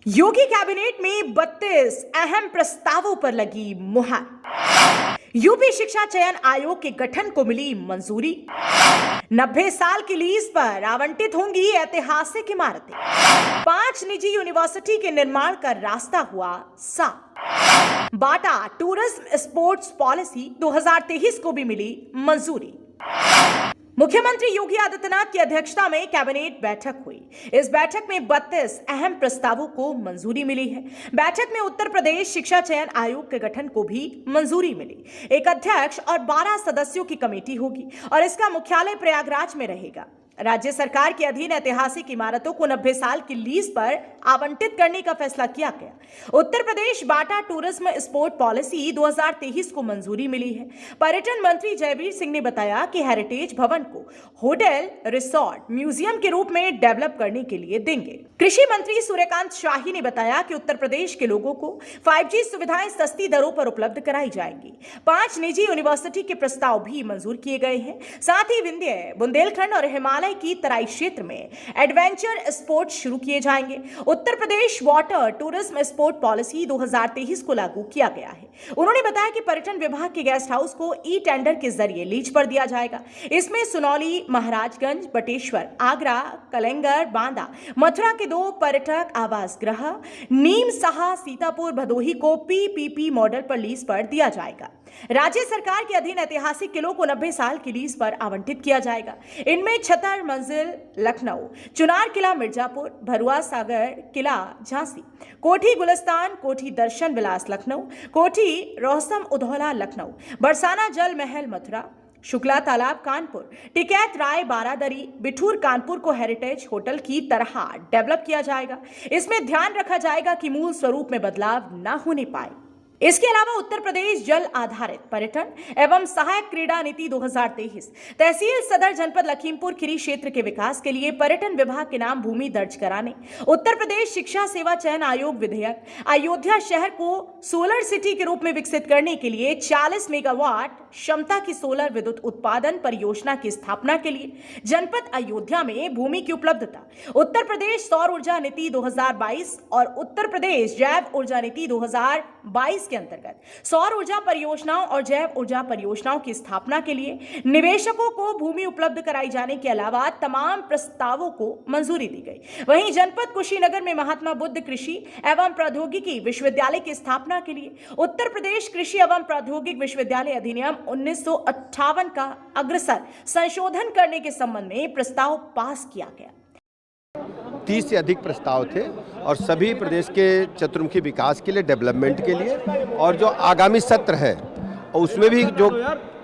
योगी cabinet में 32 अहम प्रस्तावों पर लगी मुहर। यूपी शिक्षा चयन आयोग के गठन को मिली मंजूरी। 90 साल की लीज पर आवंटित होंगी ऐतिहासिक इमारतें। 5 निजी यूनिवर्सिटी के निर्माण का रास्ता हुआ साफ। बाटा टूरिज्म स्पोर्ट्स पॉलिसी 2023 को भी मिली मंजूरी। मुख्यमंत्री योगी आदित्यनाथ की अध्यक्षता में कैबिनेट बैठक हुई। इस बैठक में 32 अहम प्रस्तावों को मंजूरी मिली है। बैठक में उत्तर प्रदेश शिक्षा चयन आयोग के गठन को भी मंजूरी मिली। एक अध्यक्ष और 12 सदस्यों की कमेटी होगी और इसका मुख्यालय प्रयागराज में रहेगा। राज्य सरकार के अधीन ऐतिहासिक इमारतों को 90 साल की लीज पर आवंटित करने का फैसला किया गया। उत्तर प्रदेश बाटा टूरिज्म स्पोर्ट पॉलिसी 2023 को मंजूरी मिली है। पर्यटन मंत्री जयवीर सिंह ने बताया कि हेरिटेज भवन को होटल, रिसोर्ट, म्यूजियम के रूप में डेवलप करने के लिए देंगे। कृषि मंत्री सूर्यकांत शाही ने बताया कि उत्तर प्रदेश के लोगों को 5G सुविधाएं सस्ती दरों पर उपलब्ध कराई जाएंगी। 5 निजी यूनिवर्सिटी के प्रस्ताव भी मंजूर किए गए हैं। साथ ही विंध्य, बुंदेलखंड और हिमालय की तराई क्षेत्र में एडवेंचर स्पोर्ट्स शुरू किए जाएंगे। Uttar Pradesh water tourism sport policy 2023 को लागू किया गया है। उन्होंने बताया कि पर्यटन विभाग के गेस्ट हाउस को ई टेंडर के जरिए लीज पर दिया जाएगा। इसमें सुनौली, महाराजगंज, बटेश्वर, आगरा, कलेंगर, बांदा, मथुरा के 2 पर्यटक आवास गृह, नीम साहा, सीतापुर, भदोही को पीपीपी मॉडल पर लीज पर दिया जाएगा। राज्य सरकार के अधीन ऐतिहासिक किलों को 90 साल की लीज पर आवंटित किया जाएगा। इनमें छतर मंजिल लखनऊ, चुनार किला मिर्जापुर, भरुआ सागर किला झांसी, कोठी गुलिस्तान, कोठी दर्शन विलास लखनऊ, कोठी रोहसम उधौला लखनऊ, बरसाना जल महल मथुरा, शुक्ला तालाब कानपुर, टिकैत राय बारादरी, बिठूर कानपुर को हेरिटेज होटल की तरह डेवलप किया जाएगा। इसमें ध्यान रखा जाएगा कि मूल स्वरूप में बदलाव न होने पाए। इसके अलावा उत्तर प्रदेश जल आधारित पर्यटन एवं सहायक क्रीड़ा नीति 2023 तहसील सदर जनपद लखीमपुर खीरी क्षेत्र के विकास के लिए पर्यटन विभाग के नाम भूमि दर्ज कराने, उत्तर प्रदेश शिक्षा सेवा चयन आयोग विधेयक, अयोध्या शहर को सोलर सिटी के रूप में विकसित करने के लिए 40 मेगावाट क्षमता की सोलर विद्युत उत्पादन परियोजना की स्थापना के लिए जनपद अयोध्या में भूमि की उपलब्धता, उत्तर प्रदेश सौर ऊर्जा नीति 2022 और उत्तर प्रदेश जैव ऊर्जा नीति 2022 के अंतर्गत सौर ऊर्जा परियोजनाओं और जैव ऊर्जा परियोजनाओं की स्थापना के लिए निवेशकों को भूमि उपलब्ध कराई जाने के अलावा तमाम प्रस्तावों को मंजूरी दी गई। वहीं जनपद कुशीनगर में महात्मा बुद्ध कृषि एवं प्रौद्योगिकी विश्वविद्यालय की स्थापना के लिए उत्तर प्रदेश कृषि एवं प्रौद्योगिक विश्वविद्यालय अधिनियम 1958 का अग्रसर संशोधन करने के संबंध में प्रस्ताव पास किया गया। 30 से अधिक प्रस्ताव थे और सभी प्रदेश के चतुर्मुखी विकास के लिए, डेवलपमेंट के लिए, और जो आगामी सत्र है और उसमें भी जो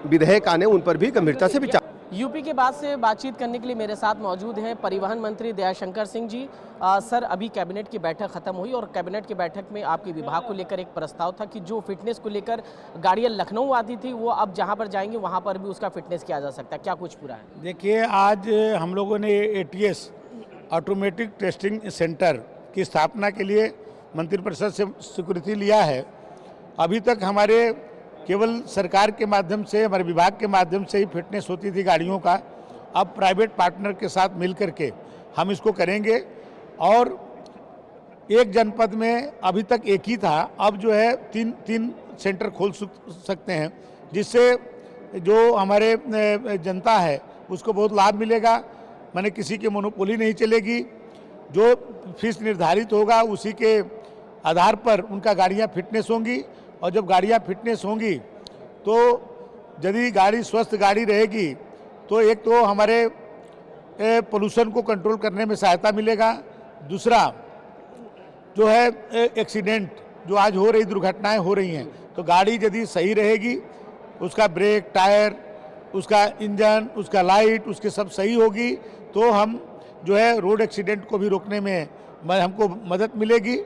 विधेयक आने उन पर भी गंभीरता से विचार। यूपी के बाद से बातचीत करने के लिए मेरे साथ मौजूद हैं परिवहन मंत्री दयाशंकर सिंह जी। सर, अभी कैबिनेट की बैठक खत्म हुई और कैबिनेट की बैठक में आपके विभाग को लेकर एक प्रस्ताव था कि जो फिटनेस को लेकर गाड़ियां लखनऊ आती थी वो अब जहां पर जाएंगी वहां पर भी उसका फिटनेस किया जा सकता है। क्या कुछ पूरा है? देखिए, आज हम लोगों ने ATS ऑटोमेटिक टेस्टिंग सेंटर की स्थापना के लिए मंत्रिपरिषद से स्वीकृति लिया है। अभी तक हमारे केवल सरकार के माध्यम से, हमारे विभाग के माध्यम से ही फिटनेस होती थी गाड़ियों का। अब प्राइवेट पार्टनर के साथ मिल करके हम इसको करेंगे और एक जनपद में अभी तक एक ही था, अब जो है तीन सेंटर खोल सकते हैं, जिससे जो हमारे जनता है उसको बहुत लाभ मिलेगा। माने किसी की मोनोपोली नहीं चलेगी। जो फीस निर्धारित होगा उसी के आधार पर उनका गाड़ियां फिटनेस होंगी और जब गाड़ियां फिटनेस होंगी तो यदि गाड़ी स्वस्थ गाड़ी रहेगी तो एक तो हमारे पोल्यूशन को कंट्रोल करने में सहायता मिलेगा। दूसरा जो है एक्सीडेंट जो आज हो रही, दुर्घटनाएं हो रही हैं, तो गाड़ी यदि सही रहेगी, उसका ब्रेक, टायर, उसका इंजन, उसका लाइट, उसके सब सही होगी तो हम जो है रोड एक्सीडेंट को भी रोकने में हमको मदद मिलेगी।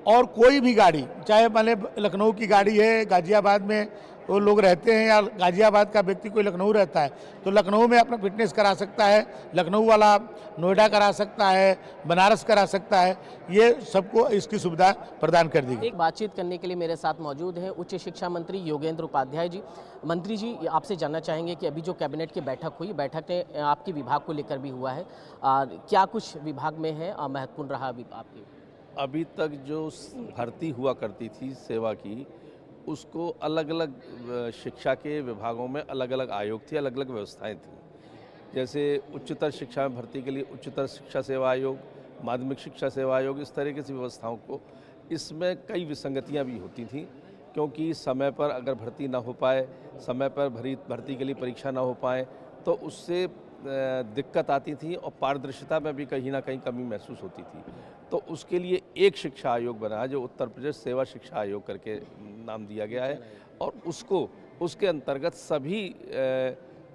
और कोई भी गाड़ी, चाहे मान लें लखनऊ की गाड़ी है, गाजियाबाद में वो लोग रहते हैं या गाजियाबाद का व्यक्ति कोई लखनऊ रहता है तो लखनऊ में अपना फिटनेस करा सकता है, लखनऊ वाला नोएडा करा सकता है, बनारस करा सकता है। ये सबको इसकी सुविधा प्रदान कर दी गई। एक बातचीत करने के लिए मेरे साथ मौजूद हैं उच्च शिक्षा मंत्री योगेंद्र उपाध्याय जी। मंत्री जी, आपसे जानना चाहेंगे कि अभी जो कैबिनेट की बैठक हुई, बैठक ने आपके विभाग को लेकर भी हुआ है, क्या कुछ विभाग में है महत्वपूर्ण रहा अभी आपके? अभी तक जो भर्ती हुआ करती थी सेवा की, उसको अलग अलग शिक्षा के विभागों में अलग अलग आयोग थे, अलग अलग व्यवस्थाएं थी। जैसे उच्चतर शिक्षा में भर्ती के लिए उच्चतर शिक्षा सेवा आयोग, माध्यमिक शिक्षा सेवा आयोग, इस तरीके से व्यवस्थाओं को, इसमें कई विसंगतियां भी होती थीं, क्योंकि समय पर अगर भर्ती ना हो पाए, समय पर भर्ती के लिए परीक्षा ना हो पाए, तो उससे दिक्कत आती थी और पारदर्शिता में भी कहीं ना कहीं कमी महसूस होती थी। तो उसके लिए एक शिक्षा आयोग बना है, जो उत्तर प्रदेश सेवा शिक्षा आयोग करके नाम दिया गया है, और उसके अंतर्गत सभी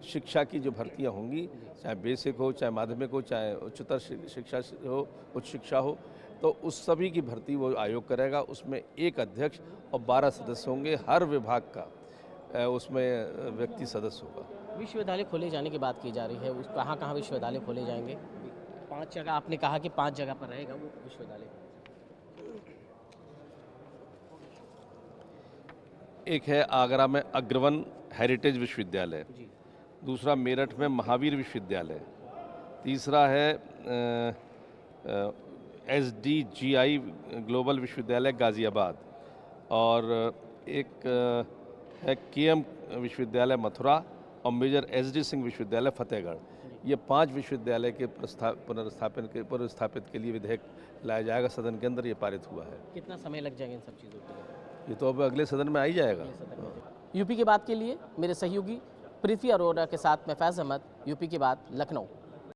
शिक्षा की जो भर्तियां होंगी, चाहे बेसिक हो, चाहे माध्यमिक हो, चाहे उच्चतर शिक्षा हो, उच्च शिक्षा हो, तो उस सभी की भर्ती वो आयोग करेगा। उसमें एक अध्यक्ष और 12 सदस्य होंगे, हर विभाग का उसमें व्यक्ति सदस्य होगा। विश्वविद्यालय खोले जाने की बात की जा रही है, उस कहाँ विश्वविद्यालय खोले जाएंगे? 5 जगह आपने कहा कि 5 जगह पर रहेगा वो विश्वविद्यालय। एक है आगरा में अग्रवन हेरिटेज विश्वविद्यालय, दूसरा मेरठ में महावीर विश्वविद्यालय, तीसरा है SDGI ग्लोबल विश्वविद्यालय गाज़ियाबाद, और एक है KM विश्वविद्यालय मथुरा और मेजर SD सिंह विश्वविद्यालय फतेहगढ़। ये 5 विश्वविद्यालय के पुनर्स्थापित के लिए विधेयक लाया जाएगा, सदन के अंदर ये पारित हुआ है। कितना समय लग जाएगा इन सब चीज़ों के लिए? ये तो अब अगले सदन में आ ही जाएगा। यूपी की बात के लिए मेरे सहयोगी पृथ्वी अरोड़ा के साथ मैं फैज़ अहमद, यूपी की बात, लखनऊ।